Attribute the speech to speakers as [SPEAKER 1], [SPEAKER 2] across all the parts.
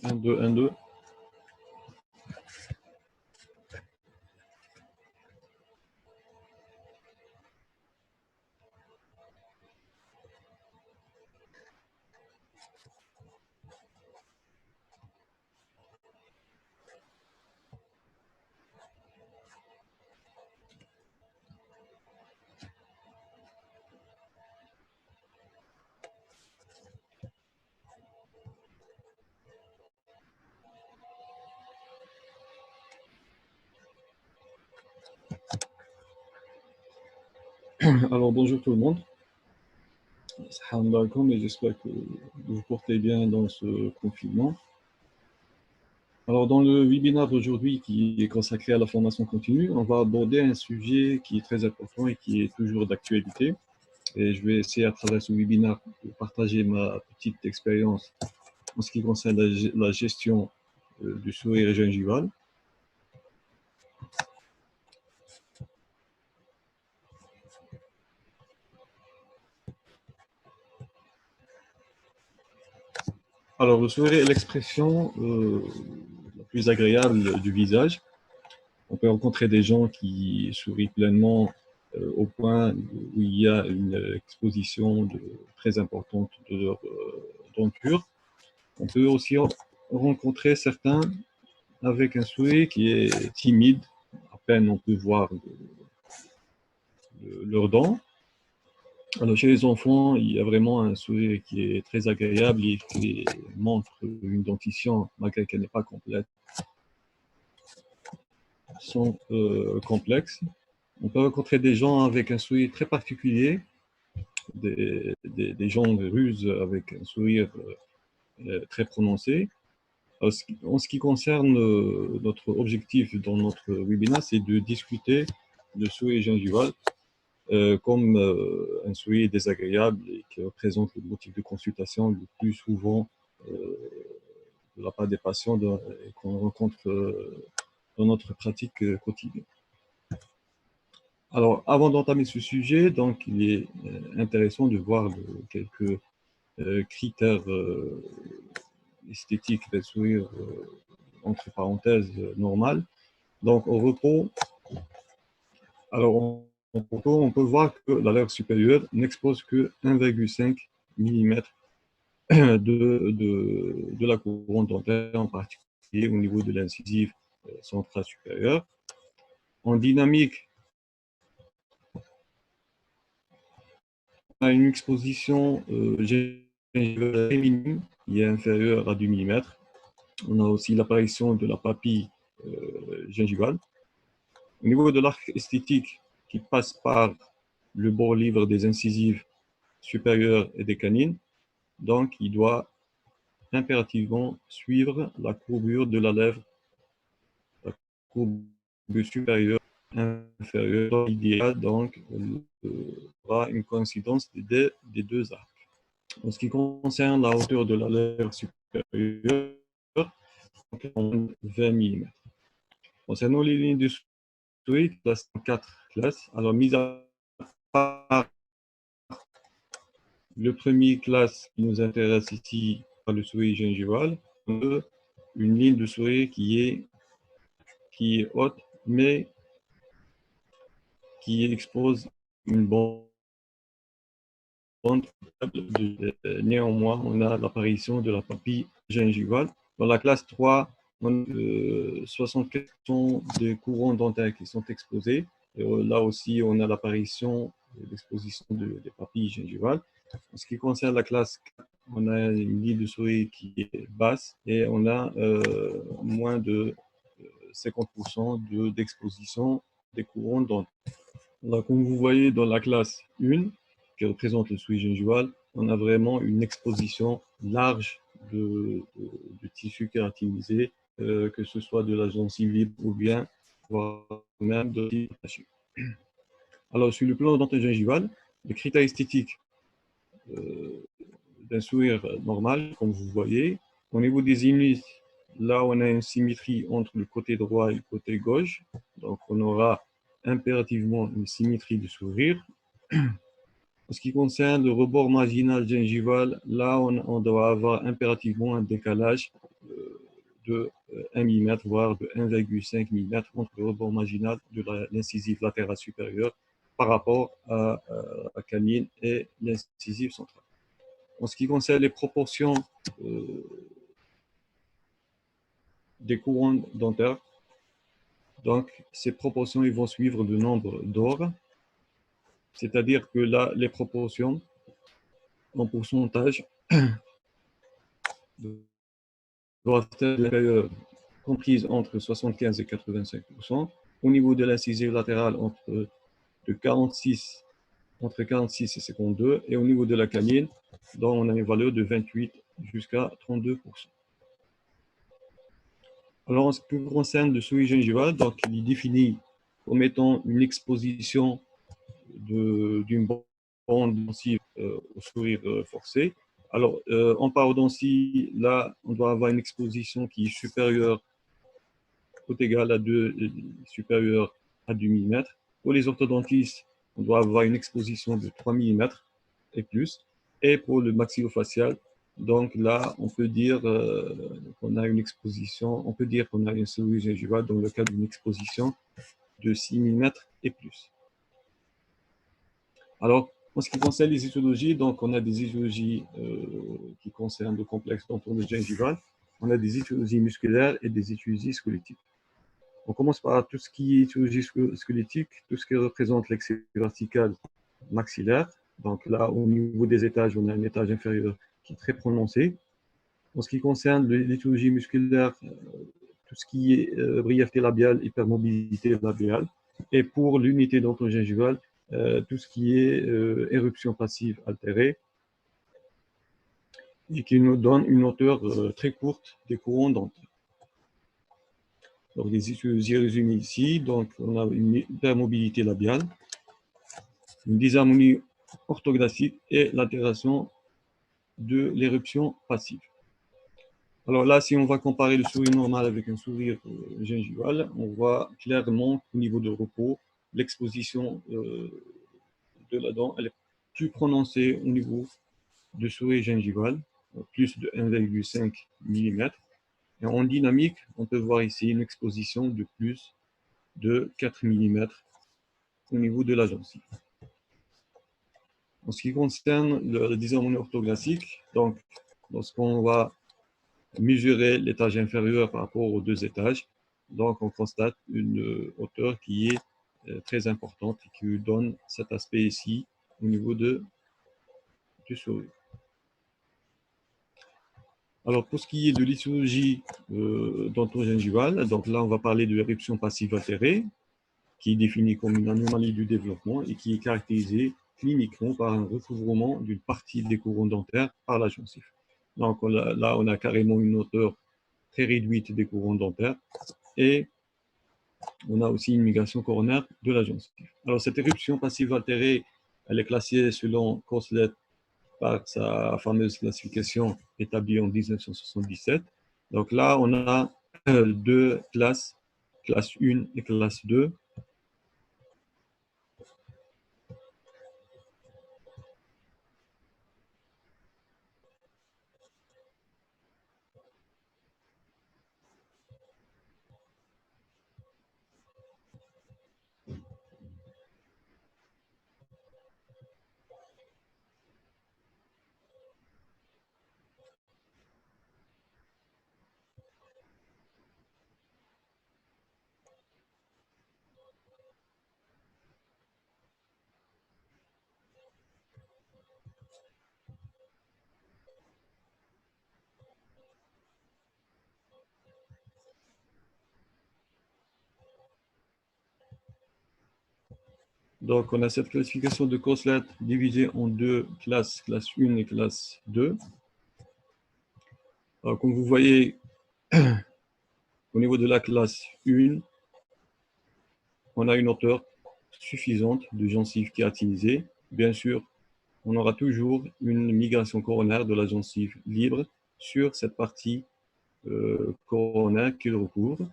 [SPEAKER 1] Un, deux, un, deux. Alors bonjour tout le monde. Salam alaikum, et j'espère que vous vous portez bien dans ce confinement. Alors dans le webinaire d'aujourd'hui qui est consacré à la formation continue, on va aborder un sujet qui est très important et qui est toujours d'actualité. Et je vais essayer à travers ce webinaire de partager ma petite expérience en ce qui concerne la gestion du sourire gingival. Alors le sourire est l'expression la plus agréable du visage. On peut rencontrer des gens qui sourient pleinement au point où il y a une exposition très importante de leur denture. On peut aussi rencontrer certains avec un sourire qui est timide. À peine on peut voir leurs dents. Alors, chez les enfants, il y a vraiment un sourire qui est très agréable et qui montre une dentition, malgré qu'elle n'est pas complète, sans complexe. On peut rencontrer des gens avec un sourire très particulier, des gens ruses avec un sourire très prononcé. En ce qui concerne notre objectif dans notre webinaire, c'est de discuter de sourire gingival comme un sourire désagréable et qui représente le motif de consultation le plus souvent de la part des patients qu'on rencontre dans notre pratique quotidienne. Alors, avant d'entamer ce sujet, donc, il est intéressant de voir quelques critères esthétiques d'un sourire entre parenthèses normal. Donc, au repos, alors au repos, on peut voir que la lèvre supérieure n'expose que 1,5 mm de la couronne dentaire, en particulier au niveau de l'incisive centrale supérieure. En dynamique, on a une exposition gingivale minime qui est inférieure à 2 mm. On a aussi l'apparition de la papille gingivale. Au niveau de l'arc esthétique qui passe par le bord libre des incisives supérieures et des canines, donc il doit impérativement suivre la courbure de la lèvre, la courbe supérieure, inférieure, idéale, donc il y aura une coïncidence des deux arcs. En ce qui concerne la hauteur de la lèvre supérieure, 20 mm. Concernant les lignes de sourire, classe en 4 classes. Alors, mis à part le premier classe qui nous intéresse ici, le sourire gingival, on a une ligne de sourire qui est haute, mais qui expose une bande. Néanmoins, on a l'apparition de la papille gingivale. Dans la classe 3, on a 64% des couronnes dentaires qui sont exposés. Et là aussi, on a l'apparition de l'exposition des papilles gingivales. En ce qui concerne la classe 4, on a une ligne de sourire qui est basse et on a moins de 50% d'exposition des couronnes dentaires. Là, comme vous voyez dans la classe 1, qui représente le sourire gingival, on a vraiment une exposition large de tissu kératinisé, que ce soit de la gencive libre ou bien voire même de tissu taché. Alors, sur le plan dentogingival, les critères esthétiques d'un sourire normal, comme vous voyez, au niveau des sinus, là, on a une symétrie entre le côté droit et le côté gauche. Donc, on aura impérativement une symétrie du sourire. En ce qui concerne le rebord marginal gingival, là, on doit avoir impérativement un décalage de 1 mm, voire de 1,5 mm entre le rebord marginal de l'incisive latérale supérieure par rapport à la canine et l'incisive centrale. En ce qui concerne les proportions des couronnes dentaires, donc ces proportions ils vont suivre le nombre d'or, c'est-à-dire que là, les proportions en pourcentage doivent être comprises entre 75 et 85%. Au niveau de l'incisive latérale, entre 46 et 52, et au niveau de la canine, donc on a une valeur de 28 jusqu'à 32%. Alors, en ce qui concerne le souris gingival, donc il est défini comme étant une exposition d'une bande gencive au sourire forcé. Alors, en parodontie, là, on doit avoir une exposition qui est supérieure ou égale à 2, supérieure à 2 mm. Pour les orthodontistes, on doit avoir une exposition de 3 mm et plus. Et pour le maxillofacial, donc là, on peut dire qu'on a une exposition, on peut dire qu'on a une souris gingivale dans le cas d'une exposition de 6 mm et plus. Alors, en ce qui concerne les étiologies, donc on a des étiologies qui concernent le complexe dental gingival, on a des étiologies musculaires et des étiologies squelettiques. On commence par tout ce qui est étiologie squelettique, tout ce qui représente l'excès vertical maxillaire. Donc là, au niveau des étages, on a un étage inférieur qui est très prononcé. En ce qui concerne l'étiologie musculaire, tout ce qui est brièveté labiale, hypermobilité labiale. Et pour l'unité dental-gingivale, tout ce qui est éruption passive altérée et qui nous donne une hauteur très courte des couronnes dentaires. Donc, les étiologies résumées ici, donc on a une hypermobilité labiale, une dysharmonie orthognassique et l'altération de l'éruption passive. Alors là, si on va comparer le sourire normal avec un sourire gingival, on voit clairement qu'au niveau de repos, l'exposition de la dent elle est plus prononcée au niveau du sourire gingival, plus de 1,5 mm. Et en dynamique, on peut voir ici une exposition de plus de 4 mm au niveau de la gencive. En ce qui concerne la dysharmonie orthognassique, donc lorsqu'on va mesurer l'étage inférieur par rapport aux deux étages, donc on constate une hauteur qui est très importante et qui donne cet aspect ici au niveau du sourire. Alors pour ce qui est de l'étiologie dento-gingivale, donc là on va parler de l'éruption passive altérée, qui est définie comme une anomalie du développement et qui est caractérisée cliniquement par un recouvrement d'une partie des couronnes dentaires par la gencive. Donc là, on a carrément une hauteur très réduite des couronnes dentaires et on a aussi une migration coronaire de la gencive. Alors cette éruption passive altérée, elle est classée selon Korslet par sa fameuse classification établie en 1977. Donc là, on a deux classes, classe 1 et classe 2. Donc, on a cette classification de Korslet divisée en deux classes, classe 1 et classe 2. Alors, comme vous voyez, au niveau de la classe 1, on a une hauteur suffisante de gencive kératiniser. Bien sûr, on aura toujours une migration coronaire de la gencive libre sur cette partie coronaire qui le recouvre.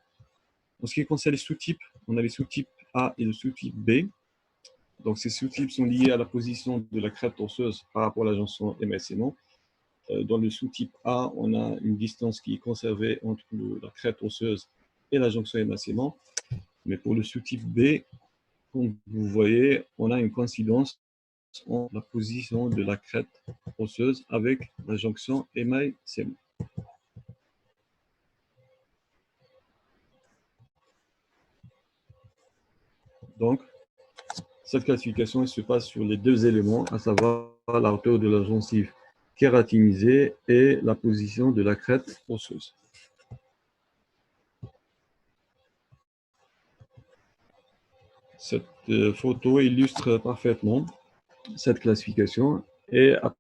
[SPEAKER 1] En ce qui concerne les sous-types, on a les sous-types A et le sous-type B. Donc, ces sous-types sont liés à la position de la crête osseuse par rapport à la jonction émail-sément. Dans le sous-type A, on a une distance qui est conservée entre la crête osseuse et la jonction émail-sément. Mais pour le sous-type B, comme vous voyez, on a une coïncidence entre la position de la crête osseuse avec la jonction émail-sément. Donc, cette classification se passe sur les deux éléments, à savoir la hauteur de la gencive kératinisée et la position de la crête osseuse. Cette photo illustre parfaitement cette classification et à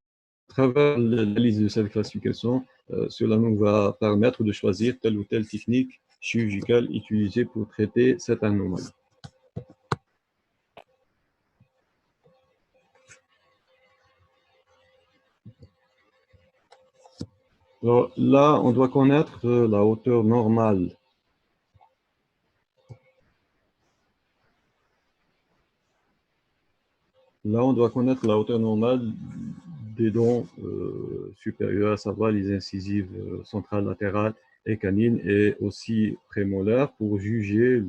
[SPEAKER 1] travers l'analyse de cette classification, cela nous va permettre de choisir telle ou telle technique chirurgicale utilisée pour traiter cette anomalie. Alors, là, on doit connaître la hauteur normale. Là, on doit connaître la hauteur normale des dents supérieures, à savoir les incisives centrales, latérales et canines, et aussi prémolaires, pour juger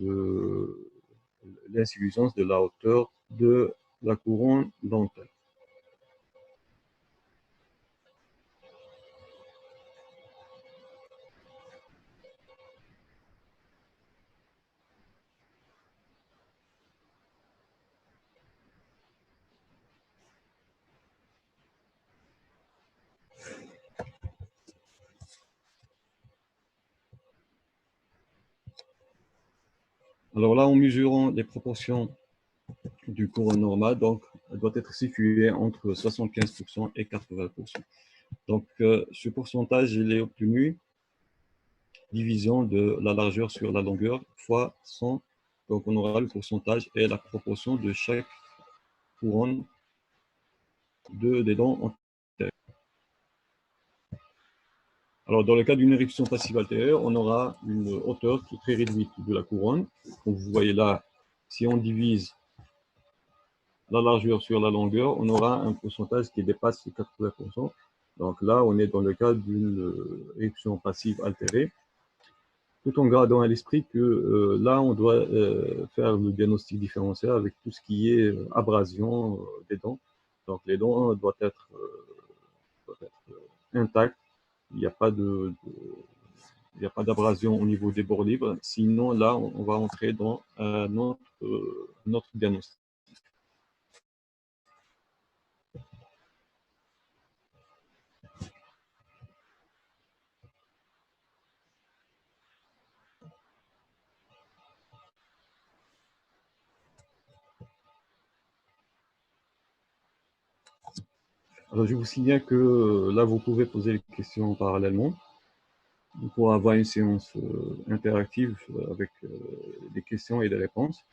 [SPEAKER 1] l'insuffisance de la hauteur de la couronne dentaire. Alors là, en mesurant les proportions du couronne normal, donc, elle doit être située entre 75% et 80%. Donc, ce pourcentage, il est obtenu division de la largeur sur la longueur fois 100. Donc, on aura le pourcentage et la proportion de chaque couronne des dents antérieures. Alors, dans le cas d'une éruption passive altérieure, on aura une hauteur qui est très réduite de la couronne. Donc, vous voyez là, si on divise la largeur sur la longueur, on aura un pourcentage qui dépasse les 80%. Donc là, on est dans le cas d'une éruption passive altérée, tout en gardant à l'esprit que là, on doit faire le diagnostic différentiel avec tout ce qui est abrasion des dents. Donc les dents doivent être intactes. Il n'y a pas il n'y a pas d'abrasion au niveau des bords libres. Sinon, là, on va entrer dans notre diagnostic. Alors, je vous signale que là, vous pouvez poser les questions parallèlement pour avoir une séance interactive avec des questions et des réponses.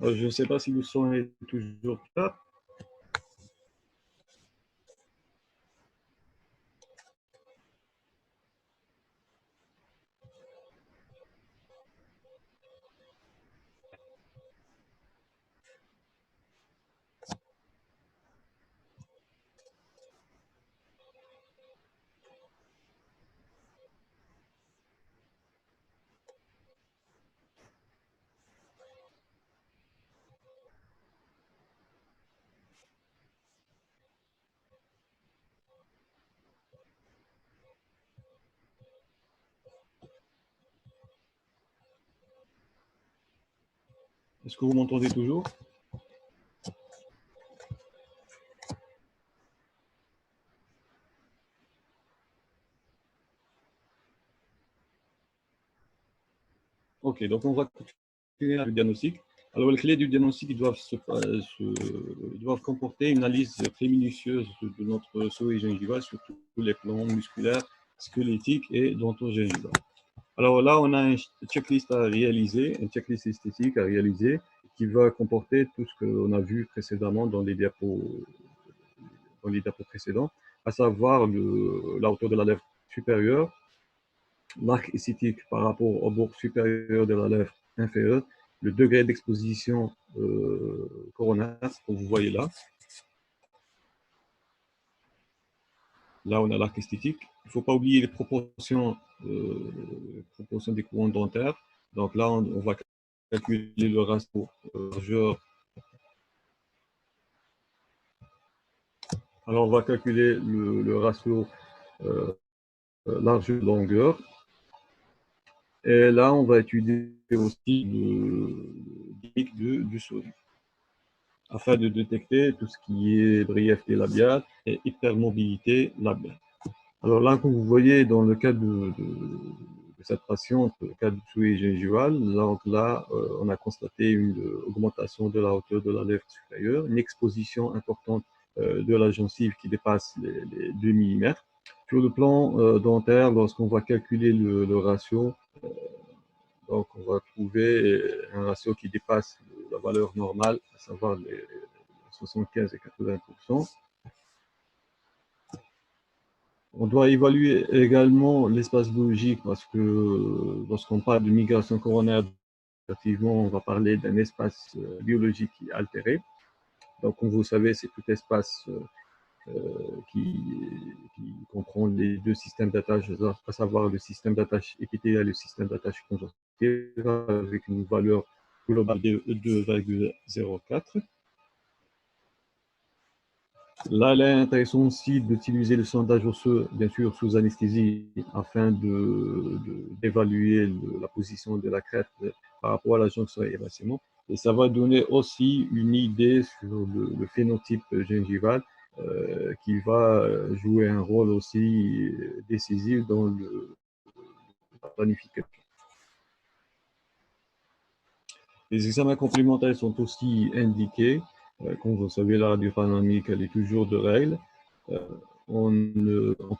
[SPEAKER 1] Je ne sais pas si le son est toujours là. Est-ce que vous m'entendez toujours? Ok, donc on va continuer avec le diagnostic. Alors, les clés du diagnostic doivent comporter une analyse très minutieuse de notre souris gingivale sur tous les plans musculaires, squelettiques et dentogingival. Alors là, on a une checklist à réaliser, une checklist esthétique à réaliser qui va comporter tout ce qu'on a vu précédemment dans les diapos précédents, à savoir la hauteur de la lèvre supérieure, l'arc esthétique par rapport au bord supérieur de la lèvre inférieure, le degré d'exposition coronaire que vous voyez là. Là, on a l'arc esthétique. Il ne faut pas oublier les proportions des couronnes dentaires. Donc là, on va calculer le ratio largeur. Alors, on va calculer le ratio largeur-longueur. Et là, on va étudier aussi le dynamique du souris afin de détecter tout ce qui est brièveté labiale et hypermobilité labiale. Alors là, comme vous voyez, dans le cas de cette patiente, le cas du souris gingival, donc là, on a constaté une augmentation de la hauteur de la lèvre supérieure, une exposition importante de la gencive qui dépasse les 2 mm. Sur le plan dentaire, lorsqu'on va calculer le ratio, donc on va trouver un ratio qui dépasse la valeur normale, à savoir les 75 et 80%. On doit évaluer également l'espace biologique parce que lorsqu'on parle de migration coronaire, effectivement, on va parler d'un espace biologique qui est altéré. Donc, comme vous le savez, c'est tout espace qui comprend les deux systèmes d'attache, à savoir le système d'attache épithéliale et le système d'attache conjonctive, avec une valeur globale de 2,04. Là, il est intéressant aussi d'utiliser le sondage osseux, bien sûr, sous anesthésie, afin d'évaluer la position de la crête par rapport à la jonction et évacuement. Et ça va donner aussi une idée sur le phénotype gingival qui va jouer un rôle aussi décisif dans la planification. Les examens complémentaires sont aussi indiqués. Comme vous savez, la radio panoramique, elle est toujours de règle. On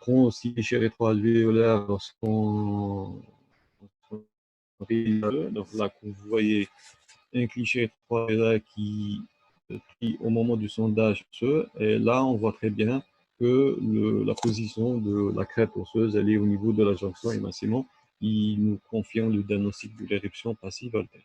[SPEAKER 1] prend aussi les clichés rétroalvéolaires lorsqu'on donc là, vous voyez un cliché rétroalvéolaire qui pris au moment du sondage osseux, et là, on voit très bien que la position de la crête osseuse, elle est au niveau de la jonction émaciement, qui nous confirme le diagnostic de l'éruption passive alterne.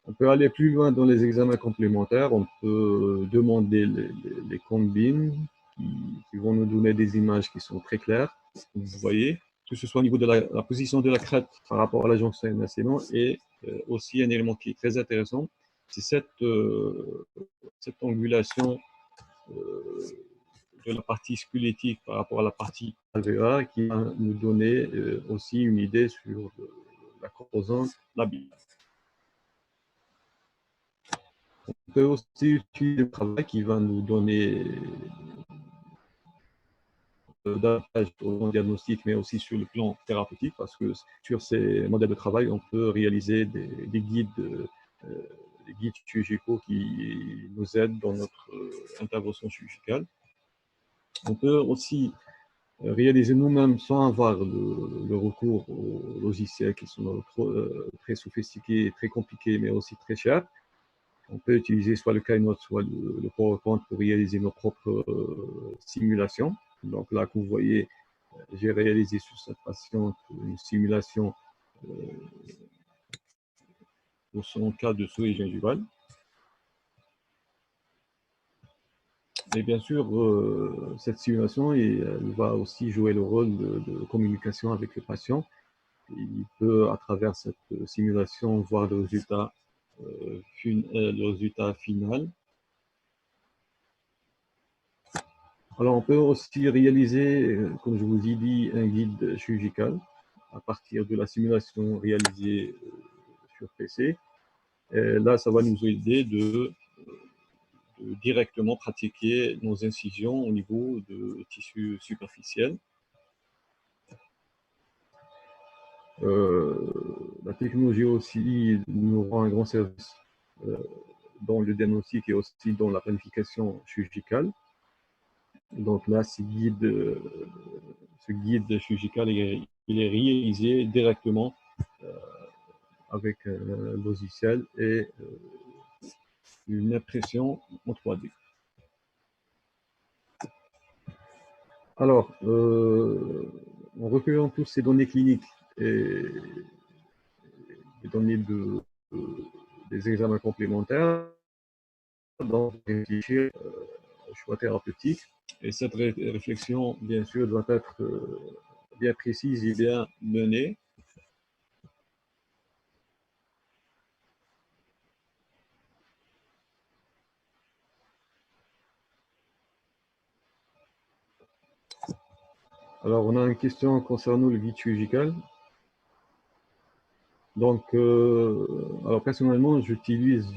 [SPEAKER 1] On peut aller plus loin dans les examens complémentaires. On peut demander les combines qui vont nous donner des images qui sont très claires. Vous voyez, que ce soit au niveau de la position de la crête par rapport à la jonction et l'ascendant, et aussi un élément qui est très intéressant, c'est cette angulation de la partie squelettique par rapport à la partie alvéolaire qui va nous donner aussi une idée sur la composante labiale. On peut aussi utiliser le travail qui va nous donner davantage au diagnostic, mais aussi sur le plan thérapeutique, parce que sur ces modèles de travail, on peut réaliser des guides chirurgicaux qui nous aident dans notre intervention chirurgicale. On peut aussi réaliser nous-mêmes sans avoir le recours aux logiciels qui sont très sophistiqués, très compliqués, mais aussi très chers. On peut utiliser soit le Keynote, soit le PowerPoint pour réaliser nos propres simulations. Donc là, comme vous voyez, j'ai réalisé sur cette patiente une simulation pour son cas de souris gingivale. Et bien sûr, cette simulation, elle va aussi jouer le rôle de communication avec le patient. Il peut, à travers cette simulation, voir le résultat final. Alors, on peut aussi réaliser, comme je vous ai dit, un guide chirurgical à partir de la simulation réalisée sur PC. Et là, ça va nous aider de directement pratiquer nos incisions au niveau de tissus superficiels. la technologie aussi nous rend un grand service dans le diagnostic et aussi dans la planification chirurgicale. Donc là, ce guide chirurgical, il est réalisé directement avec un logiciel et une impression en 3D. Alors, en recueillant toutes ces données cliniques et les données des examens complémentaires, donc réfléchir au choix thérapeutique. Et cette réflexion, bien sûr, doit être bien précise et bien menée. Alors, on a une question concernant le guide chirurgical. Donc, alors personnellement, j'utilise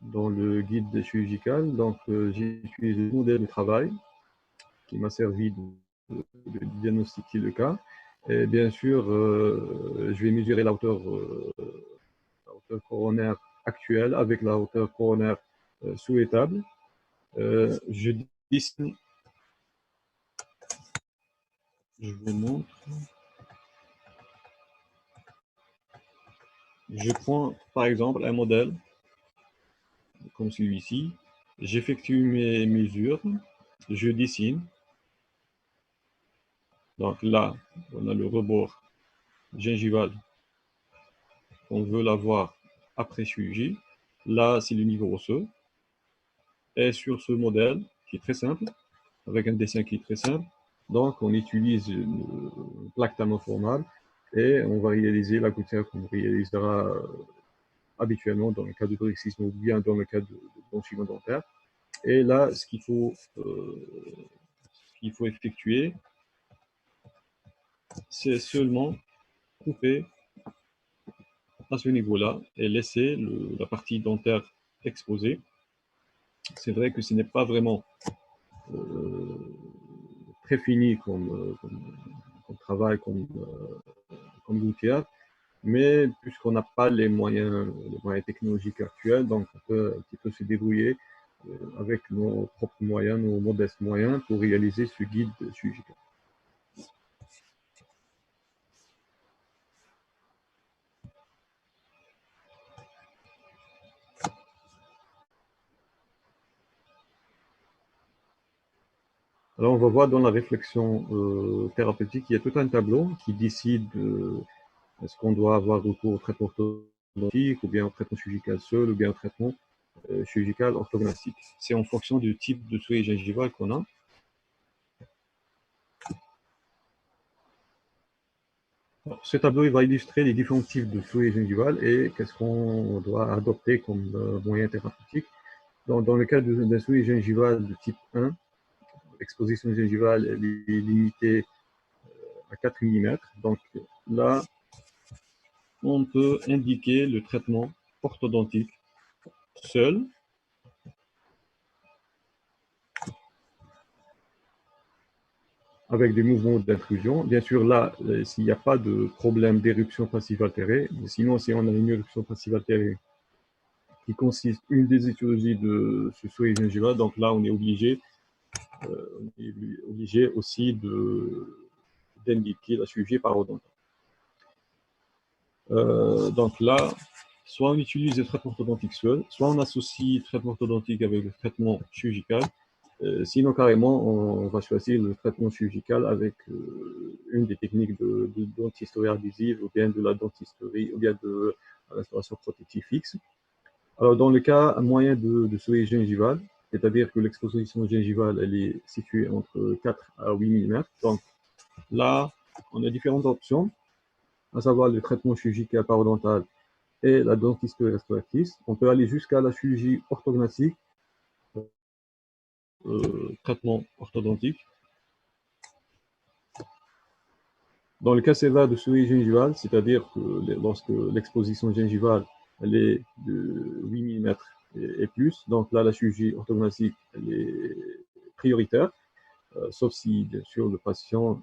[SPEAKER 1] dans le guide chirurgical, donc j'utilise le modèle de travail qui m'a servi de diagnostiquer le cas. Et bien sûr, je vais mesurer la hauteur coronaire actuelle avec la hauteur coronaire souhaitable. Je dessine, je vous montre. Je prends par exemple un modèle comme celui-ci, j'effectue mes mesures, je dessine. Donc là, on a le rebord gingival. On veut l'avoir après chirurgie. Là, c'est le niveau osseux. Et sur ce modèle, qui est très simple, avec un dessin qui est très simple, donc on utilise une plaque thermoformable et on va réaliser la gouttière qu'on réalisera habituellement dans le cas de bruxisme ou bien dans le cas de blanchiment dentaire. Et là, ce qu'il faut effectuer, c'est seulement couper à ce niveau-là et laisser la partie dentaire exposée. C'est vrai que ce n'est pas vraiment très fini comme travail, comme gouttière, mais puisqu'on n'a pas les moyens technologiques actuels, donc on peut un petit peu se débrouiller avec nos propres moyens, nos modestes moyens pour réaliser ce guide chirurgical. Alors, on va voir dans la réflexion thérapeutique, il y a tout un tableau qui décide est-ce qu'on doit avoir recours au traitement orthodontique, ou bien au traitement chirurgical seul, ou bien au traitement chirurgical orthognathique. C'est en fonction du type de souris gingivale qu'on a. Alors, ce tableau il va illustrer les différents types de souris gingivales et qu'est-ce qu'on doit adopter comme moyen thérapeutique. Dans le cas d'un souris gingival de type 1, l'exposition gingivale est limitée à 4 mm. Donc là, on peut indiquer le traitement orthodontique seul, avec des mouvements d'intrusion. Bien sûr, là, s'il n'y a pas de problème d'éruption passive altérée, sinon, si on a une éruption passive altérée qui consiste une des étiologies de ce souris gingival, donc là, on est obligé aussi d'indiquer la chirurgie parodontale. Donc là, soit on utilise le traitement orthodontique seul, soit on associe le traitement orthodontique avec le traitement chirurgical. Sinon, carrément, on va choisir le traitement chirurgical avec une des techniques de dentisterie adhésive, ou bien de la dentisterie, ou bien de l'installation prothétique fixe. Alors, dans le cas moyen de souris gingivale, c'est-à-dire que l'exposition gingivale elle est située entre 4 à 8 mm. Donc là, on a différentes options, à savoir le traitement chirurgical parodontal et la dentisterie restauratrice. On peut aller jusqu'à la chirurgie orthognathique, traitement orthodontique. Dans le cas sévère de souris gingivale, c'est-à-dire que lorsque l'exposition gingivale elle est de 8 mm et plus, donc là, la chirurgie orthognathique elle est prioritaire, sauf si, bien sûr, le patient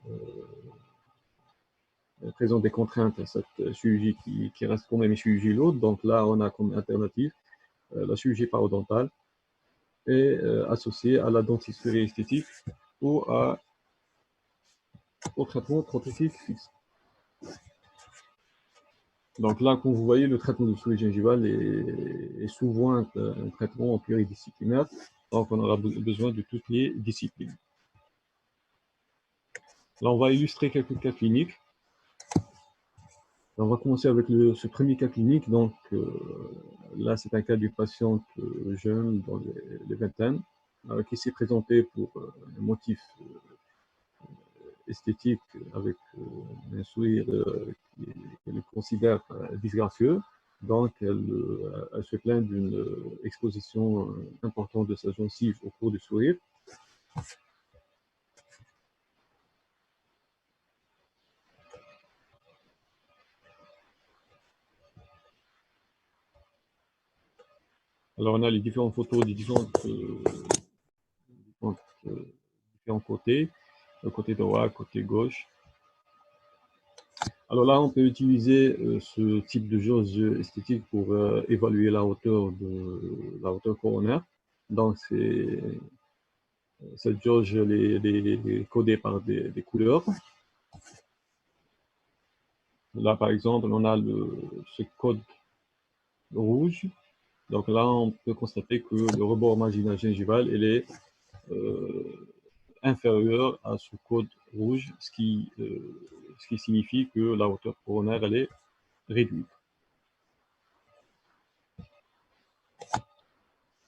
[SPEAKER 1] présente des contraintes à cette chirurgie qui reste quand même une chirurgie lourde. Donc là, on a comme alternative la chirurgie parodontale et associée à la dentisterie esthétique ou au traitement prothétique fixe. Donc là, comme vous voyez, le traitement de souris gingivale est souvent un traitement pluridisciplinaire. Donc on aura besoin de toutes les disciplines. Là, on va illustrer quelques cas cliniques. On va commencer avec ce premier cas clinique. Donc là, c'est un cas d'une patiente jeune dans les vingtaines qui s'est présentée pour un motif esthétique avec un sourire qu'elle considère disgracieux. Donc, elle se plaint d'une exposition importante de sa gencive au cours du sourire. Alors, on a les différentes photos des différents côtés, le côté droit, le côté gauche. Alors là, on peut utiliser ce type de jauge esthétique pour évaluer la hauteur coronaire. Donc, cette jauge elle est codée par des couleurs. Là, par exemple, on a ce code rouge. Donc là, on peut constater que le rebord marginal gingival il est inférieur à ce code rouge, ce qui signifie que la hauteur coronaire elle est réduite.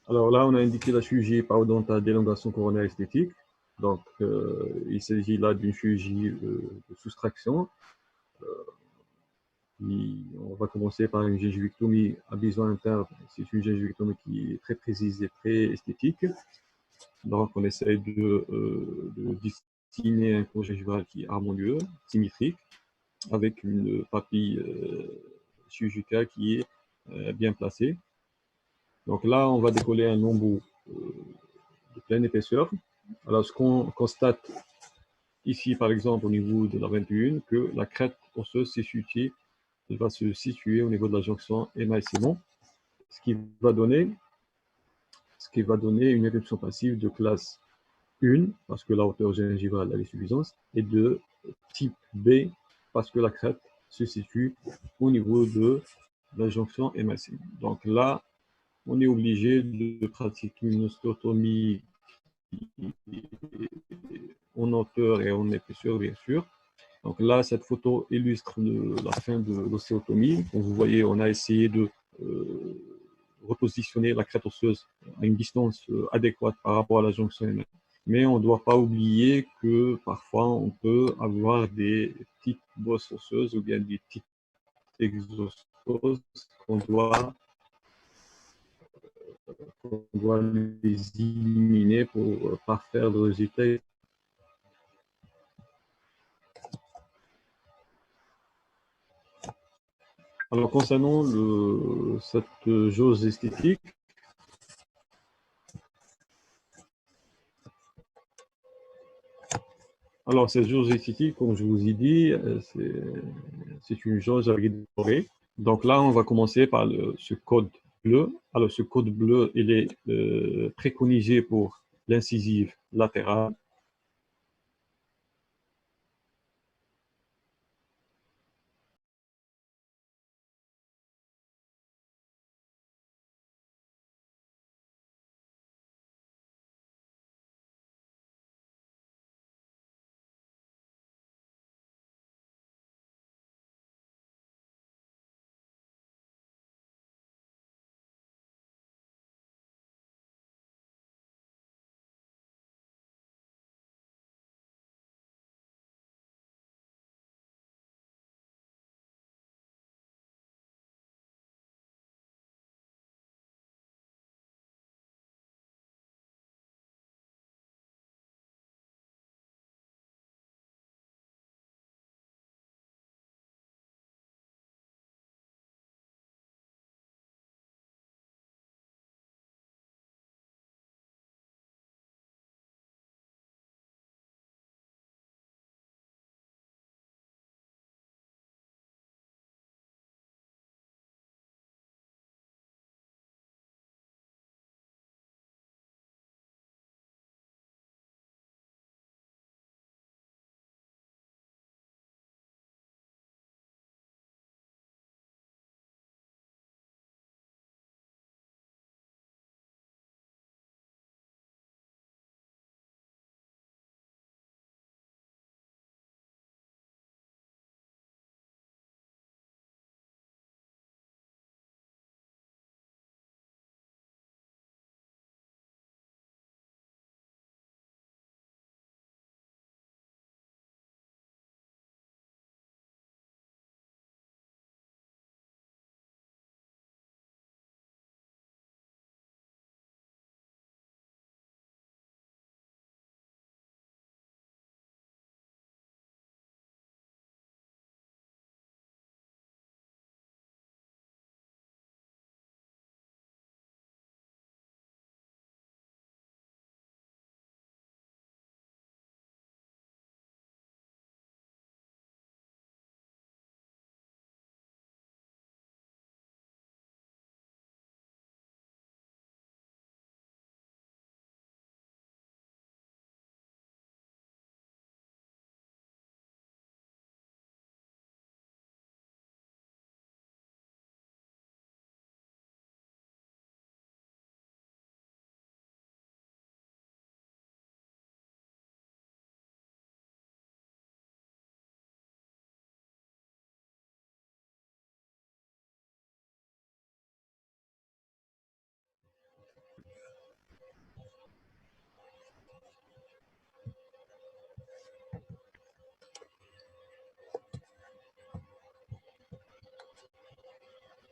[SPEAKER 1] Alors là, on a indiqué la chirurgie parodontale d'élongation coronaire esthétique. Donc, il s'agit là d'une chirurgie de soustraction. On va commencer par une gingivectomie à bison interne. C'est une gingivectomie qui est très précise et très esthétique. Donc, on essaie de dessiner un cours gingival qui est harmonieux, symétrique, avec une papille chirurgicale qui est bien placée. Donc là, on va décoller un embout de pleine épaisseur. Alors, ce qu'on constate ici, par exemple, au niveau de la 21, que la crête osseuse va se situer au niveau de la jonction émail-ciment, ce qui va donner une éruption passive de classe 1, parce que la hauteur gingivale est suffisante, et de type B, parce que la crête se situe au niveau de la jonction émail-ciment. Donc là, on est obligé de pratiquer une ostéotomie en hauteur et en épaisseur, bien sûr. Donc là, cette photo illustre la fin de l'ostéotomie. Comme vous voyez, on a essayé de repositionner la crête osseuse à une distance adéquate par rapport à la jonction émail. Mais on ne doit pas oublier que parfois, on peut avoir des petites bosses osseuses ou bien des petites exostoses qu'on doit les éliminer pour parfaire le résultat. Alors, concernant cette jauge esthétique, alors cette jauge esthétique, comme je vous ai dit, c'est une jauge avec des dorés. Donc là, on va commencer par ce code bleu. Alors, ce code bleu, il est préconisé pour l'incisive latérale.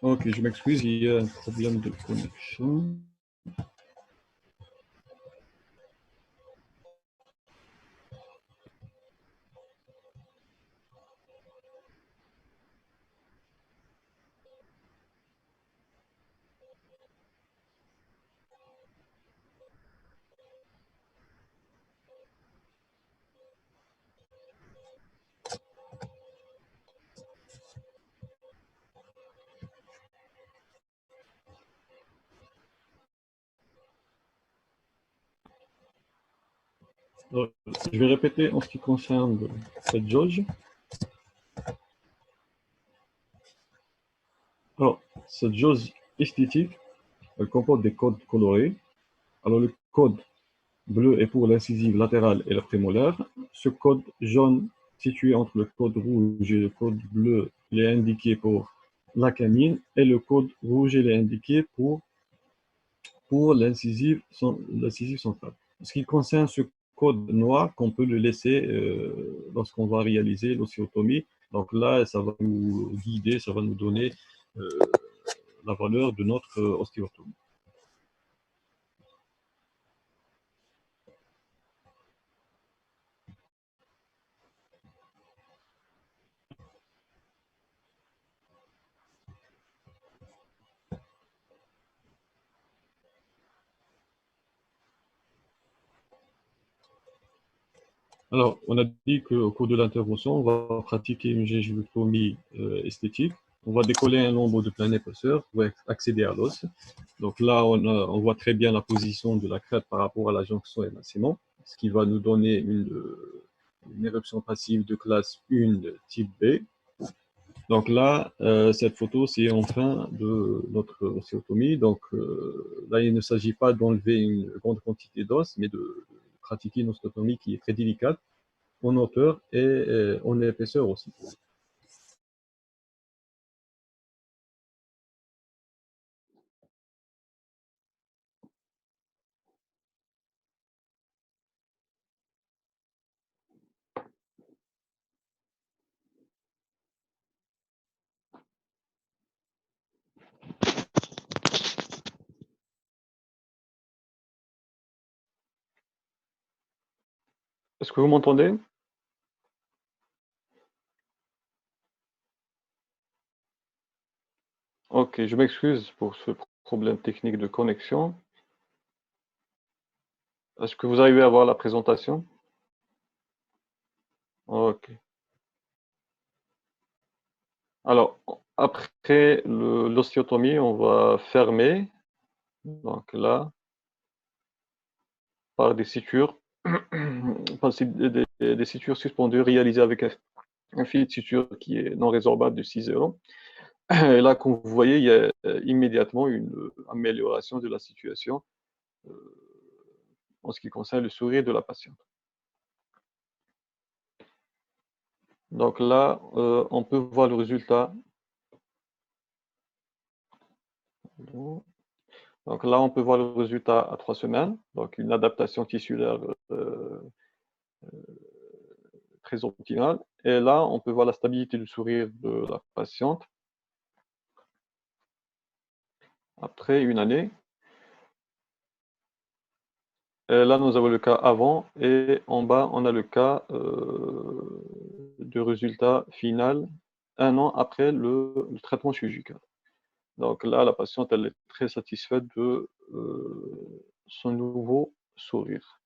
[SPEAKER 1] Ok, je m'excuse, il y a un problème de connexion. Alors, je vais répéter en ce qui concerne cette jauge. Alors, cette jauge esthétique, elle comporte des codes colorés. Alors, le code bleu est pour l'incisive latérale et la prémolaire. Ce code jaune situé entre le code rouge et le code bleu, il est indiqué pour la canine, et le code rouge, il est indiqué pour l'incisive centrale. En ce qui concerne ce code noir, qu'on peut le laisser lorsqu'on va réaliser l'ostéotomie. Donc là, ça va nous guider, ça va nous donner euh, la valeur de notre ostéotomie. Alors, on a dit qu'au cours de l'intervention, on va pratiquer une gingivectomie esthétique. On va décoller un lambeau de pleine épaisseur pour accéder à l'os. Donc là, on voit très bien la position de la crête par rapport à la jonction émancement, ce qui va nous donner une éruption passive de classe 1 type B. Donc là, cette photo, c'est en fin de notre ostéotomie. Donc là, il ne s'agit pas d'enlever une grande quantité d'os, mais de pratiquer une ostéotomie qui est très délicate en hauteur et en épaisseur aussi. Est-ce que vous m'entendez? Ok, je m'excuse pour ce problème technique de connexion. Est-ce que vous arrivez à voir la présentation? Ok. Alors, après l'ostéotomie, on va fermer, donc là, par des sutures, des sutures suspendues réalisées avec un fil de suture qui est non résorbable de 6 euros. Et là, comme vous voyez, il y a immédiatement une amélioration de la situation euh, en ce qui concerne le sourire de la patiente. Donc là, on peut voir le résultat. Donc là, on peut voir le résultat à 3 semaines. Donc une adaptation tissulaire très optimale. Et là, on peut voir la stabilité du sourire de la patiente après une année. Et là, nous avons le cas avant et en bas, on a le cas de résultat final 1 an après le traitement chirurgical. Donc là, la patiente, elle est très satisfaite de son nouveau sourire.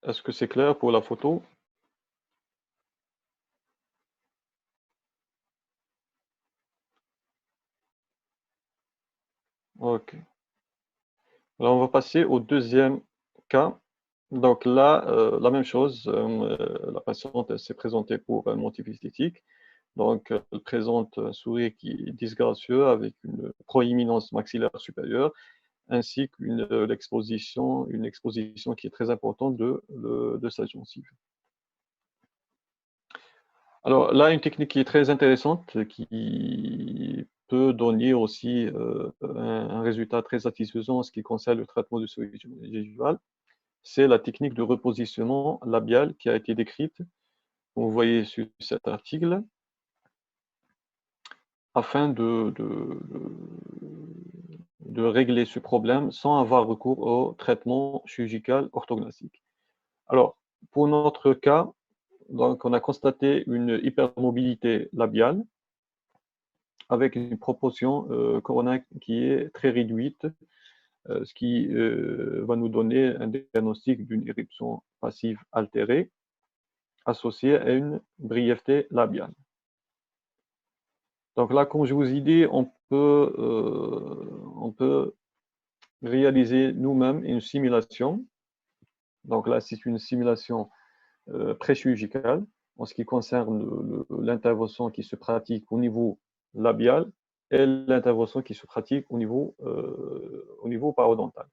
[SPEAKER 1] Est-ce que c'est clair pour la photo? Ok. Alors, on va passer au deuxième cas. Donc là, la même chose, la patiente elle s'est présentée pour un motif esthétique. Donc, elle présente un sourire qui est disgracieux avec une proéminence maxillaire supérieure, ainsi qu'une une exposition qui est très importante de sa gencive. Alors là, une technique qui est très intéressante, qui peut donner aussi un résultat très satisfaisant en ce qui concerne le traitement du souris gingival. C'est la technique de repositionnement labial qui a été décrite, vous voyez sur cet article, afin de régler ce problème sans avoir recours au traitement chirurgical orthognathique. Alors, pour notre cas, donc, on a constaté une hypermobilité labiale avec une proportion coronaire qui est très réduite, ce qui va nous donner un diagnostic d'une éruption passive altérée associée à une brièveté labiale. Donc là, comme je vous ai dit, on peut réaliser nous-mêmes une simulation. Donc là, c'est une simulation pré-chirurgicale en ce qui concerne l'intervention qui se pratique au niveau labial et l'intervention qui se pratique au niveau parodontal.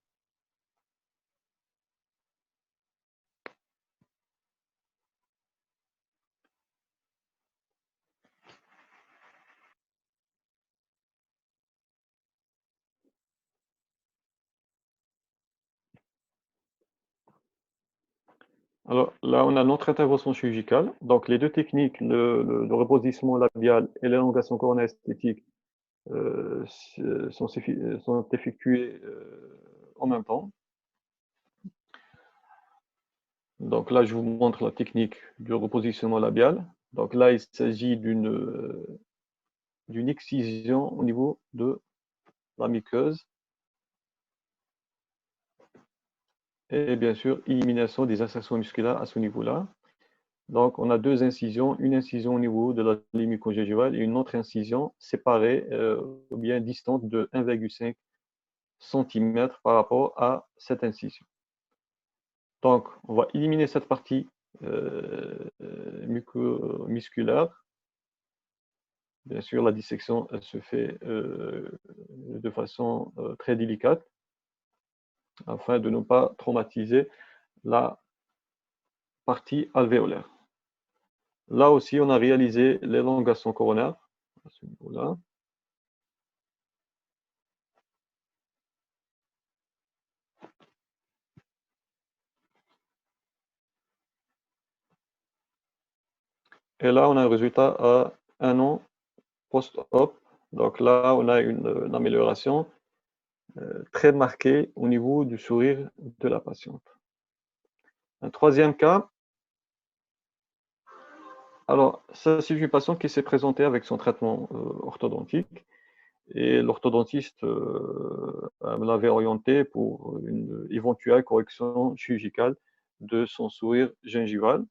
[SPEAKER 1] Alors là, on a notre intervention chirurgicale. Donc les deux techniques, le repositionnement labial et l'élongation coronaire esthétique, sont effectuées en même temps. Donc là, je vous montre la technique du repositionnement labial. Donc là, il s'agit d'une excision au niveau de la muqueuse et bien sûr, élimination des insertions musculaires à ce niveau-là. Donc, on a deux incisions, une incision au niveau de la ligne mucogingivale et une autre incision séparée ou bien distante de 1,5 cm par rapport à cette incision. Donc, on va éliminer cette partie musculaire. Bien sûr, la dissection se fait de façon très délicate afin de ne pas traumatiser la partie alvéolaire. Là aussi, on a réalisé l'élongation coronaire à ce niveau-là. Et là, on a un résultat à 1 an post-op. Donc là, on a une amélioration très marquée au niveau du sourire de la patiente. Un troisième cas, alors, ça, c'est une patiente qui s'est présentée avec son traitement orthodontique et l'orthodontiste me l'avait orienté pour une éventuelle correction chirurgicale de son sourire gingival.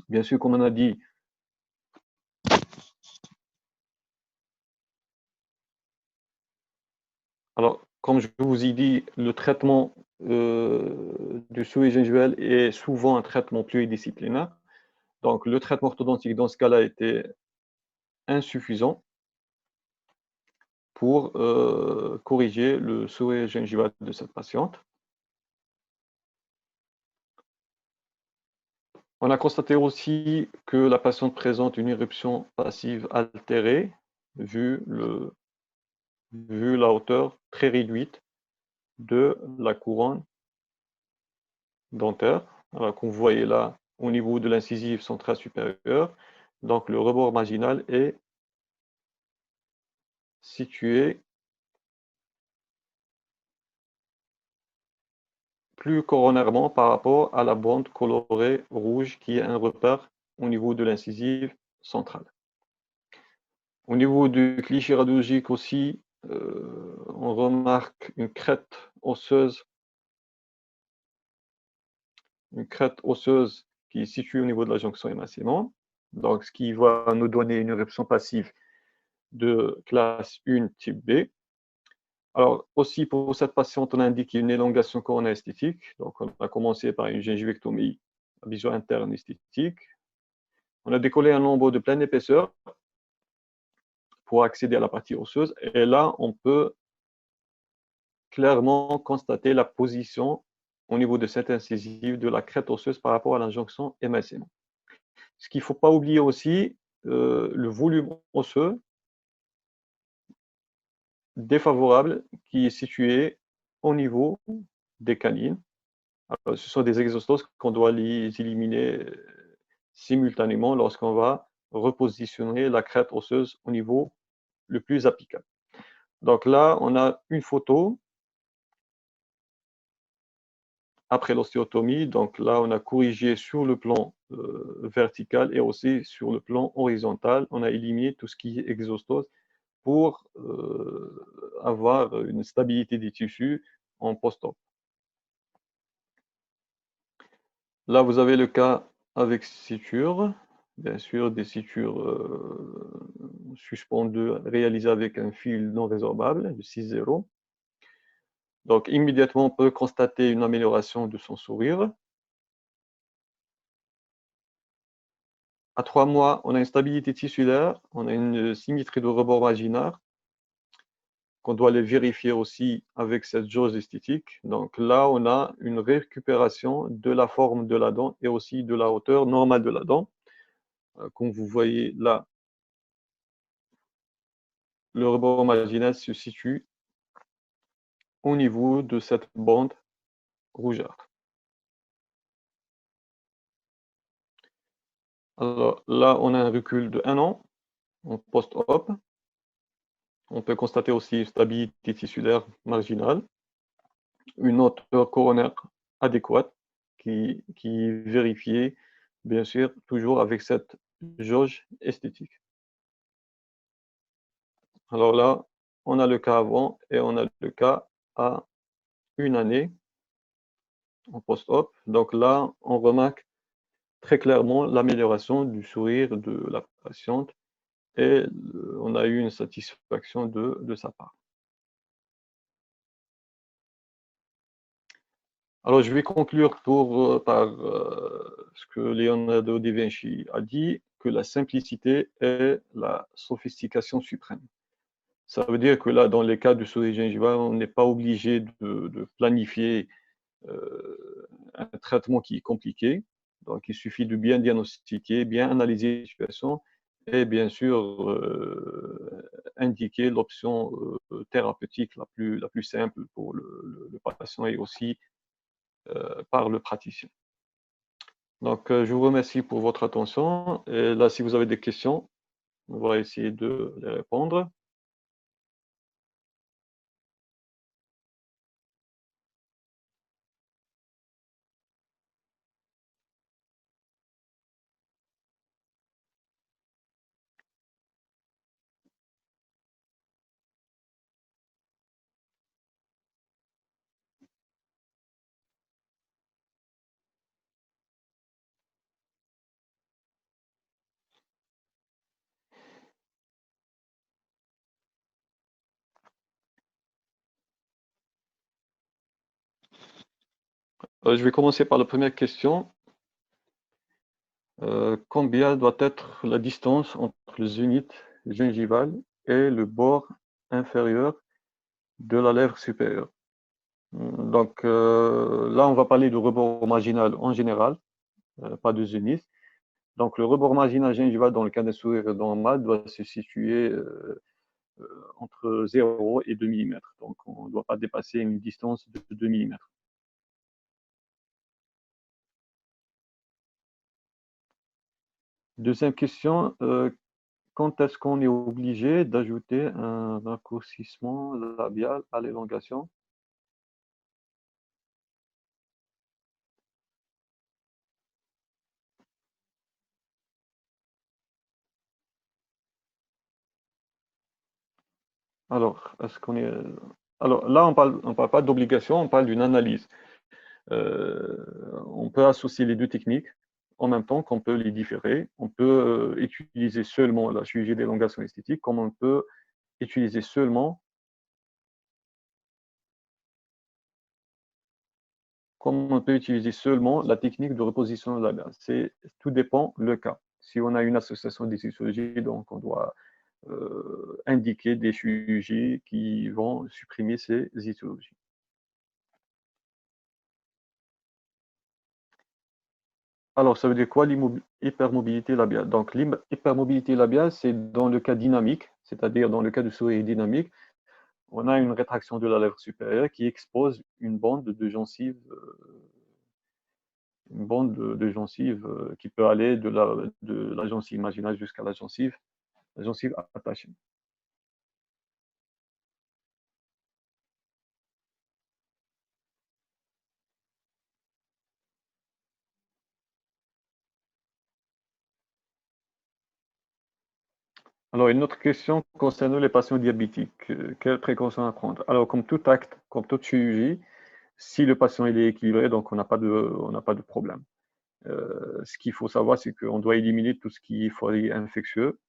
[SPEAKER 1] Bien sûr, comme on a dit, alors, comme je vous ai dit, le traitement du sourire gingival est souvent un traitement pluridisciplinaire. Donc, le traitement orthodontique dans ce cas-là était insuffisant pour corriger le sourire gingival de cette patiente. On a constaté aussi que la patiente présente une éruption passive altérée, vu la hauteur très réduite de la couronne dentaire. Alors, comme vous voyez là, au niveau de l'incisive centrale supérieure, donc le rebord marginal est situé plus coronairement par rapport à la bande colorée rouge qui est un repère au niveau de l'incisive centrale. Au niveau du cliché radiologique aussi, on remarque une crête osseuse qui est située au niveau de la jonction émaciement, donc ce qui va nous donner une éruption passive de classe 1 type B. Alors aussi pour cette patiente, on a indiqué une élongation coronaire esthétique, donc on a commencé par une gingivectomie à vision interne esthétique. On a décollé un lambeau de pleine épaisseur pour accéder à la partie osseuse, et là on peut clairement constater la position au niveau de cette incisive de la crête osseuse par rapport à la jonction émaciement. Ce qu'il ne faut pas oublier aussi, le volume osseux défavorable qui est situé au niveau des canines. Alors, ce sont des exostoses qu'on doit les éliminer simultanément lorsqu'on va repositionner la crête osseuse au niveau le plus apical. Donc là, on a une photo après l'ostéotomie. Donc là, on a corrigé sur le plan vertical et aussi sur le plan horizontal. On a éliminé tout ce qui est exostose pour avoir une stabilité des tissus en post-op. Là, vous avez le cas avec suture, bien sûr, des sutures suspendues réalisées avec un fil non résorbable de 6,0. Donc, immédiatement, on peut constater une amélioration de son sourire. À 3 mois, on a une stabilité tissulaire, on a une symétrie de rebord vaginal, qu'on doit les vérifier aussi avec cette jauge esthétique. Donc là, on a une récupération de la forme de la dent et aussi de la hauteur normale de la dent. Comme vous voyez là, le rebord vaginal se situe au niveau de cette bande rougeâtre. Alors là, on a un recul de 1 an en post-op. On peut constater aussi une stabilité tissulaire marginale, une hauteur coronaire adéquate qui est vérifiée, bien sûr, toujours avec cette jauge esthétique. Alors là, on a le cas avant et on a le cas à 1 année en post-op. Donc là, on remarque très clairement l'amélioration du sourire de la patiente et on a eu une satisfaction de sa part. Alors, je vais conclure par ce que Leonardo da Vinci a dit, que la simplicité est la sophistication suprême. Ça veut dire que là, dans les cas du sourire gingival, on n'est pas obligé de planifier un traitement qui est compliqué. Donc, il suffit de bien diagnostiquer, bien analyser la situation et bien sûr indiquer l'option thérapeutique la plus simple pour le patient et aussi par le praticien. Donc, je vous remercie pour votre attention. Et là, si vous avez des questions, on va essayer de les répondre. Je vais commencer par la première question. Combien doit être la distance entre le zénith gingival et le bord inférieur de la lèvre supérieure? Donc là, on va parler du rebord marginal en général, pas de zénith. Donc le rebord marginal gingival dans le cas d'un sourire normal doit se situer entre 0 et 2 mm. Donc on ne doit pas dépasser une distance de 2 mm. Deuxième question, quand est-ce qu'on est obligé d'ajouter un raccourcissement labial à l'élongation? Alors, est-ce qu'on est... Alors là, on parle pas d'obligation, on parle d'une analyse. On peut associer les deux techniques en même temps qu'on peut les différer. On peut utiliser seulement la chirurgie d'élongation esthétique, comme on peut utiliser seulement, la technique de reposition labiale. Tout dépend le cas. Si on a une association des histologies, donc on doit indiquer des chirurgies qui vont supprimer ces histologies. Alors, ça veut dire quoi l'hypermobilité labiale? Donc, l'hypermobilité labiale, c'est dans le cas dynamique, c'est-à-dire dans le cas du sourire dynamique. on a une rétraction de la lèvre supérieure qui expose une bande de gencive qui peut aller de la gencive marginale jusqu'à la gencive attachée. Alors, une autre question concernant les patients diabétiques. Quelles précautions à prendre? Alors, comme tout acte, comme toute chirurgie, si le patient il est équilibré, donc on n'a pas de problème. Ce qu'il faut savoir, c'est qu'on doit éliminer tout ce qui est foyer infectieux.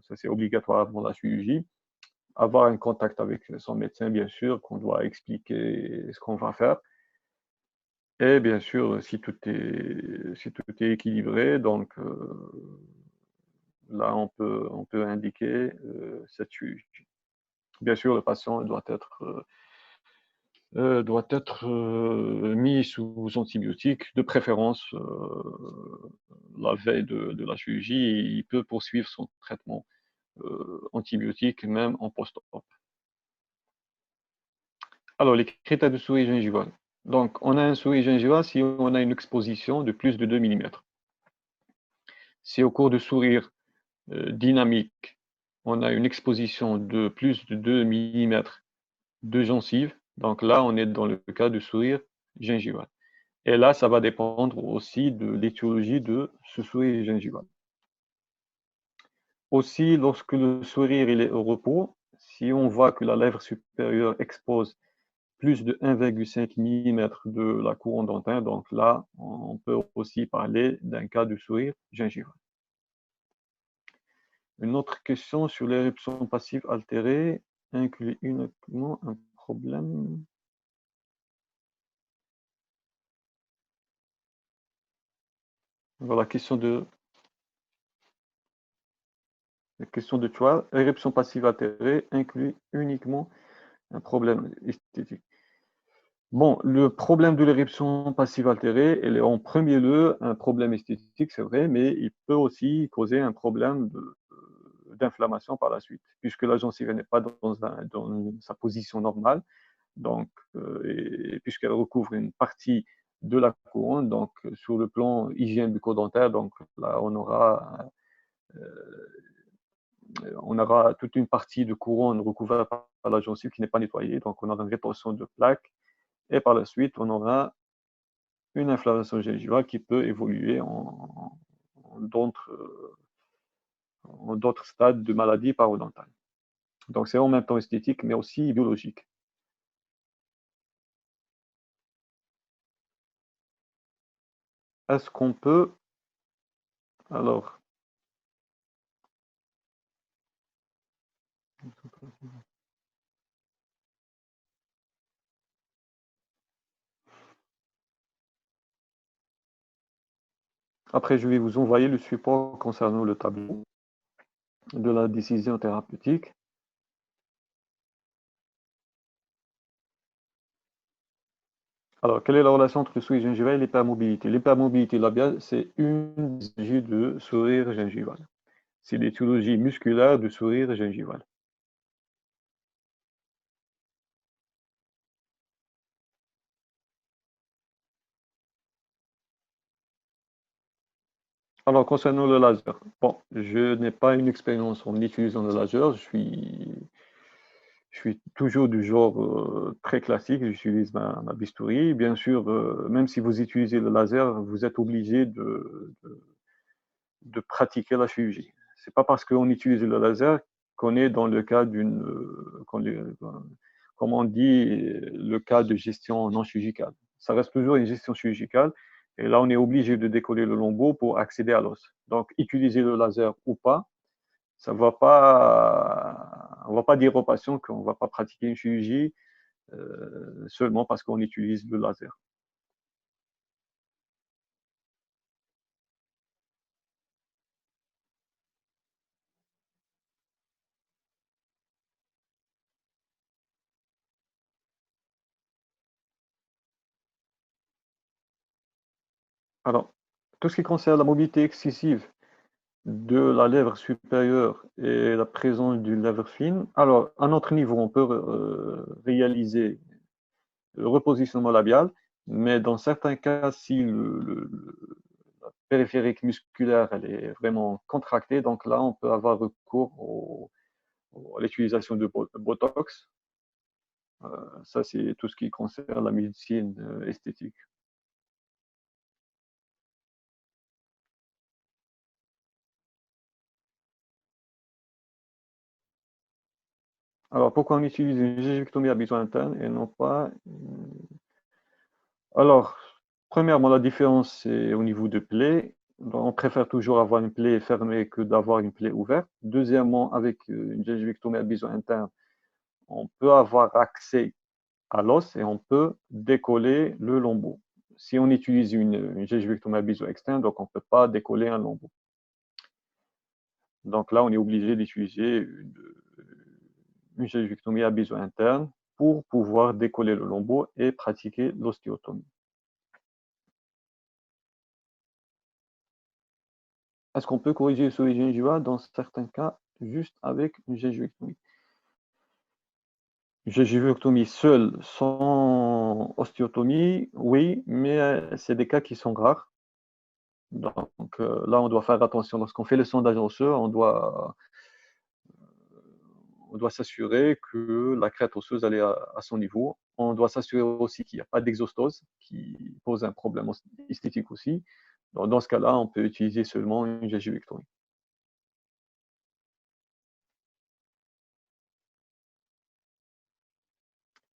[SPEAKER 1] Ça, c'est obligatoire avant la chirurgie. Avoir un contact avec son médecin, bien sûr, qu'on doit expliquer ce qu'on va faire. Et bien sûr, si tout est équilibré, donc là, on peut indiquer cette chirurgie. Bien sûr, le patient doit être mis sous antibiotiques, de préférence la veille de la chirurgie. Il peut poursuivre son traitement antibiotique même en post-op. Alors, les critères de souris gingivale. Donc, on a un souris gingival si on a une exposition de plus de 2 mm. Si au cours de sourire dynamique, on a une exposition de plus de 2 mm de gencive, donc là, on est dans le cas de sourire gingival. Et là, ça va dépendre aussi de l'étiologie de ce sourire gingival. Aussi, lorsque le sourire il est au repos, si on voit que la lèvre supérieure expose plus de 1,5 mm de la couronne dentaire, donc là, on peut aussi parler d'un cas de sourire gingival. Une autre question sur l'éruption passive altérée inclut uniquement un problème. Voilà, la question de toi. Éruption passive altérée inclut uniquement un problème esthétique. Bon, le problème de l'éruption passive altérée, elle est en premier lieu un problème esthétique, c'est vrai, mais il peut aussi causer un problème d'inflammation par la suite, puisque la gencive n'est pas dans sa position normale, donc, et puisqu'elle recouvre une partie de la couronne, donc sur le plan hygiène bucco-dentaire, donc là on aura toute une partie de couronne recouverte par la gencive qui n'est pas nettoyée, donc on aura une rétention de plaques, et par la suite on aura une inflammation gingivale qui peut évoluer en d'autres stades de maladie parodontale. Donc c'est en même temps esthétique, mais aussi biologique. Est-ce qu'on peut, alors, après je vais vous envoyer le support concernant le tableau de la décision thérapeutique. Alors, quelle est la relation entre le sourire gingival et l'hypermobilité? L'hypermobilité labiale, c'est une stratégie de sourire gingival. C'est l'étiologie musculaire du sourire gingival. Alors, concernant le laser, bon, je n'ai pas une expérience en utilisant le laser. Je suis toujours du genre très classique. J'utilise ma bistouri. Bien sûr, même si vous utilisez le laser, vous êtes obligé de pratiquer la chirurgie. C'est pas parce qu'on utilise le laser qu'on est dans le cas comme on dit, le cas de gestion non chirurgicale. Ça reste toujours une gestion chirurgicale. Et là, on est obligé de décoller le lambeau pour accéder à l'os. Donc, utiliser le laser ou pas, on va pas dire aux patients qu'on va pas pratiquer une chirurgie seulement parce qu'on utilise le laser. Alors, tout ce qui concerne la mobilité excessive de la lèvre supérieure et la présence d'une lèvre fine. Alors, à notre niveau, on peut réaliser le repositionnement labial, mais dans certains cas, si la périphérique musculaire elle est vraiment contractée, donc là, on peut avoir recours à l'utilisation de Botox. Ça, c'est tout ce qui concerne la médecine esthétique. Alors, pourquoi on utilise une gingivectomie à besoin interne et non pas... Alors, premièrement, la différence, c'est au niveau de plaie. On préfère toujours avoir une plaie fermée que d'avoir une plaie ouverte. Deuxièmement, avec une gingivectomie à besoin interne, on peut avoir accès à l'os et on peut décoller le lambeau. Si on utilise une gingivectomie à besoin externe, donc on ne peut pas décoller un lambeau. Donc là, on est obligé d'utiliser une gingivectomie à besoin interne pour pouvoir décoller le lambeau et pratiquer l'ostéotomie. Est-ce qu'on peut corriger le souris gingival dans certains cas juste avec une gingivectomie? Une gingivectomie seule, sans ostéotomie, oui, mais c'est des cas qui sont rares. Donc là, on doit faire attention. Lorsqu'on fait le sondage osseux, on doit s'assurer que la crête osseuse elle est à son niveau. On doit s'assurer aussi qu'il n'y a pas d'exostose qui pose un problème esthétique aussi. Donc, dans ce cas-là, on peut utiliser seulement une gingivectomie.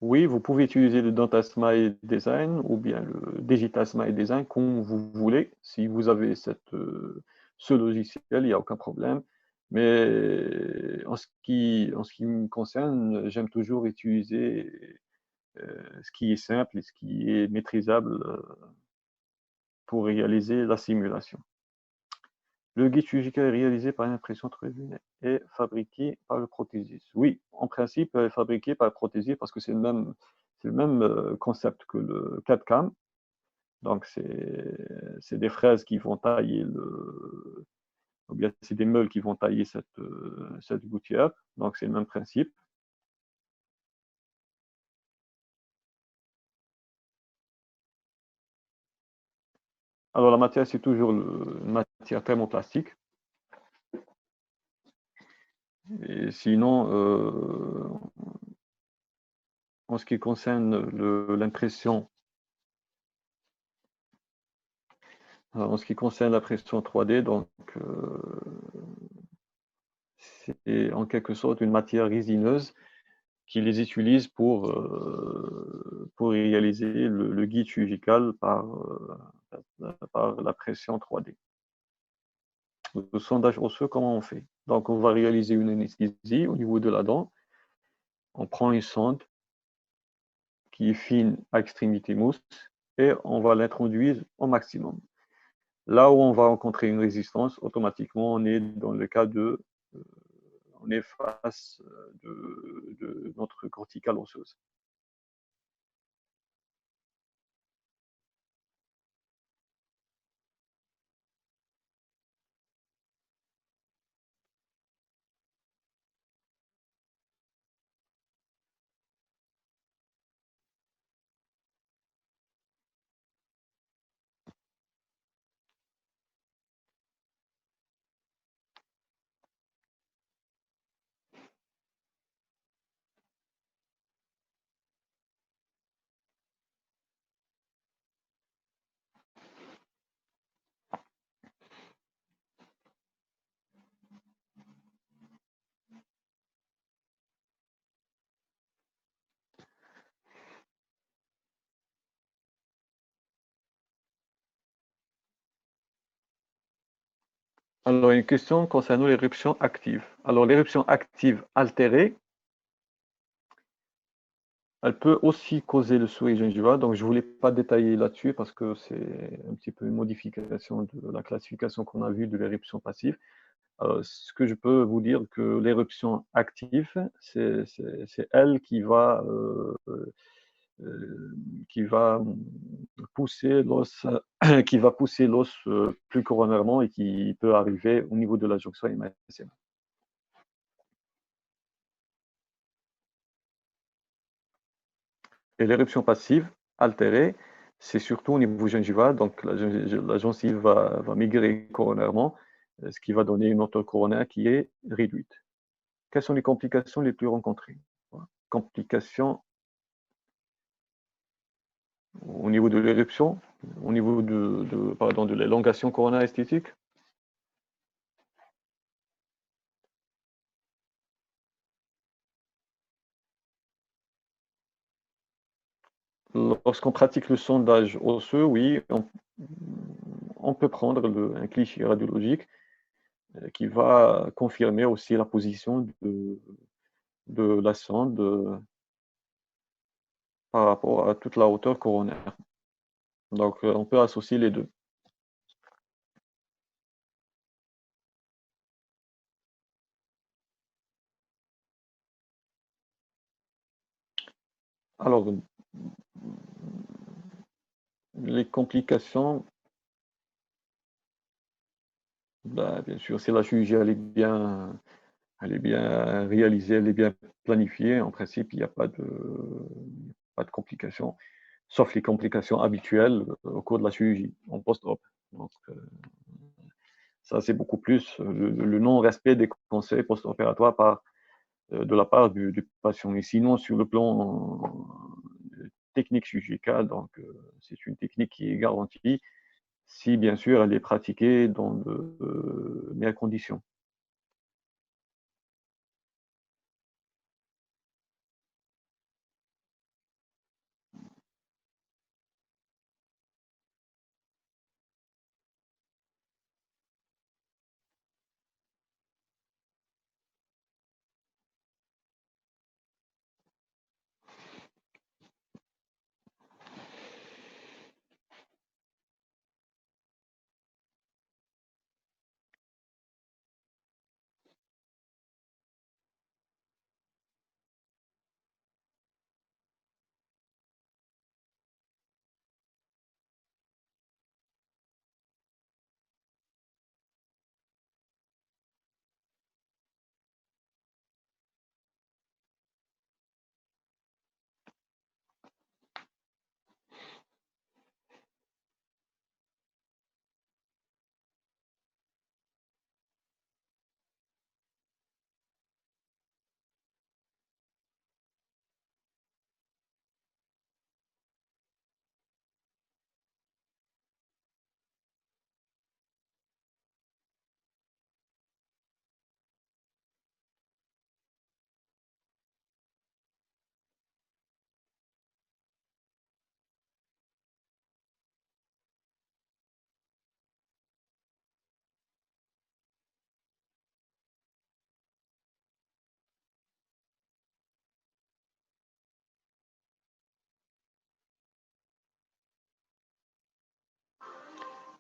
[SPEAKER 1] Oui, vous pouvez utiliser le Dental Smile Design ou bien le Digital Smile Design comme vous voulez. Si vous avez ce logiciel, il n'y a aucun problème. Mais en ce qui me concerne, j'aime toujours utiliser ce qui est simple et ce qui est maîtrisable pour réaliser la simulation. Le guide chirurgical est réalisé par une impression 3D et fabriqué par le prothésiste. Oui, en principe, fabriqué par le prothésiste parce que c'est le même concept que le CAD-CAM. Donc, c'est des fraises qui vont tailler ou bien c'est des meules qui vont tailler cette gouttière. Donc, c'est le même principe. Alors, la matière, c'est toujours une matière thermoplastique. Et sinon, en ce qui concerne l'impression, en ce qui concerne l'impression 3D, donc c'est en quelque sorte une matière résineuse qui les utilise pour réaliser le guide chirurgical par la pression 3D. Le sondage osseux, comment on fait? Donc, on va réaliser une anesthésie au niveau de la dent. On prend une sonde qui est fine à extrémité mousse et on va l'introduire au maximum. Là où on va rencontrer une résistance, automatiquement, on est dans le cas on est face de notre corticale osseuse. Alors, une question concernant l'éruption active. Alors, l'éruption active altérée, elle peut aussi causer le souris gingival. Donc, je ne voulais pas détailler là-dessus parce que c'est un petit peu une modification de la classification qu'on a vue de l'éruption passive. Ce que je peux vous dire que l'éruption active, c'est elle qui va qui va pousser l'os plus coronairement et qui peut arriver au niveau de la jonction hémacienne. Et l'éruption passive altérée, c'est surtout au niveau gingival, donc la gencive va migrer coronairement, ce qui va donner une hauteur coronaire qui est réduite. Quelles sont les complications les plus rencontrées? Complications au niveau de l'éruption, au niveau de l'élongation coronaire esthétique. Lorsqu'on pratique le sondage osseux, oui, on peut prendre un cliché radiologique qui va confirmer aussi la position de la sonde par rapport à toute la hauteur coronaire. Donc, on peut associer les deux. Alors, les complications, ben, bien sûr, si la chirurgie elle est bien réalisée, elle est bien planifiée, en principe, il n'y a pas de complications, sauf les complications habituelles au cours de la chirurgie, en post-op. Donc, ça, c'est beaucoup plus le non-respect des conseils post-opératoires de la part du patient. Et sinon, sur le plan technique chirurgicale, donc c'est une technique qui est garantie si bien sûr elle est pratiquée dans de meilleures conditions.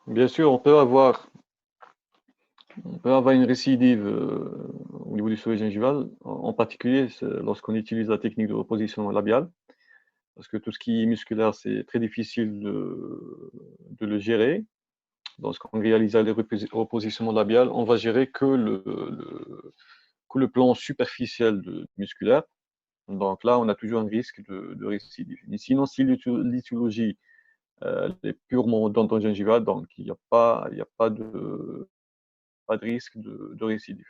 [SPEAKER 1] Bien sûr, on peut avoir une récidive au niveau du souris gingival, en particulier lorsqu'on utilise la technique de repositionnement labial, parce que tout ce qui est musculaire, c'est très difficile de le gérer. Lorsqu'on réalise les repositionnements labial, on va gérer que le plan superficiel musculaire. Donc là, on a toujours un risque de récidive. Mais sinon, si l'étiologie est purement odontogingivale, donc il n'y a pas de risque de récidive.